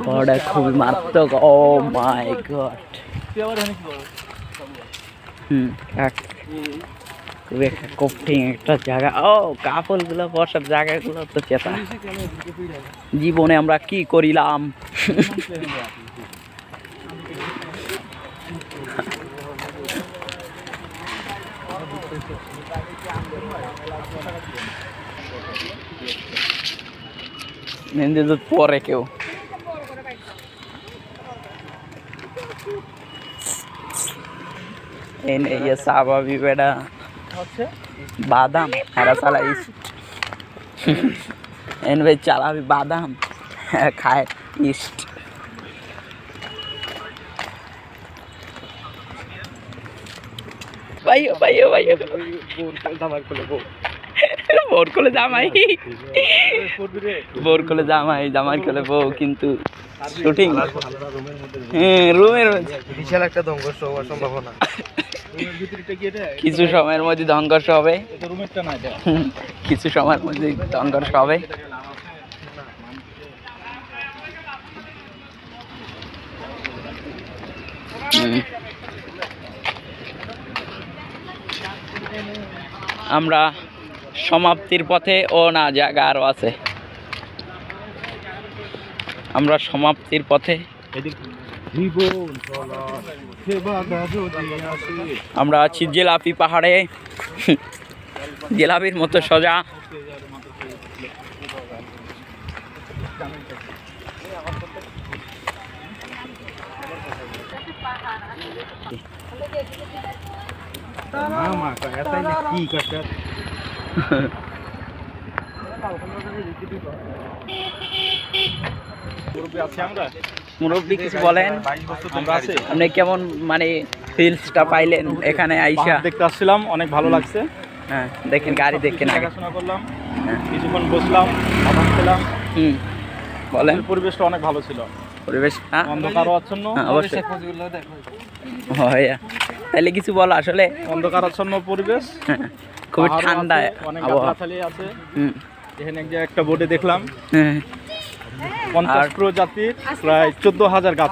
ঘরটা খুবই মারাত্মক। ও মাই গড। খুবই একটা কঠিন একটা জায়গা। ও কাপড়গুলো বসার জায়গাগুলো তো চেতা। জীবনে আমরা কি করিলাম। পরে কেউ ये साबा भी बेटा बादाम हरा साला इस इन भाई चला भी बादाम खाए ईस्ट भाइयो भाइयो भाइयो बोर कोले जामाई बोर कोले जामाई जामाई कोले बो किंतु শুটিং রুমের বিশাল একটা সংঘর্ষ হওয়ার সম্ভাবনা। কিছু সময়ের মধ্যে সংঘর্ষ হবে। কিছু সময়ের মধ্যে সংঘর্ষ হবে। আমরা সমাপ্তির পথে। ও না, জায়গা আরো আছে। আমরা সমাপ্তির পথে। আমরা আছি জিলাপি পাহাড়ে। জিলাপির মতো সোজা। মুরব্বী কিছু বলেন, আপনি কেমন মানে ফিলসটা পাইলেন এখানে আইসা? দেখতে আসছিলাম, অনেক ভালো লাগছে। হ্যাঁ দেখেন, গাড়ি দেখেন, দেখাশোনা করলাম, কিছুক্ষণ বসলাম, আবার খেলাম। বলেন। পরিবেশটা অনেক ভালো ছিল। পরিবেশ অন্ধকার আচ্ছন্ন। অবশ্যই। তাহলে কিছু বলো। আসলে অন্ধকার আচ্ছন্ন পরিবেশ, খুবই ঠান্ডা, অনেক গাছগাছালি আছে। এখানে একটা বোর্ডে দেখলাম 50 প্রজাতির প্রায় 14,000 গাছ।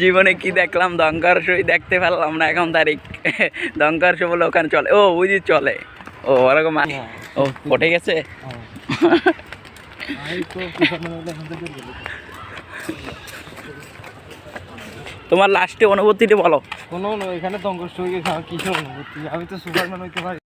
জীবনে কি দেখলাম? দঙ্গর্ষই দেখতে পারলাম না এখন তারিখ। দঙ্গর্ষ বলে ওখানে চলে। ও বুঝি চলে। ও ওরকম। ও পটে গেছে। তোমার লাস্টে অনুভূতিটা বলো। কোনো এখানে সংঘর্ষ হয়ে গেছে, আমার কিসের অনুভূতি? আমি তো সুপারম্যান হইতে পারি।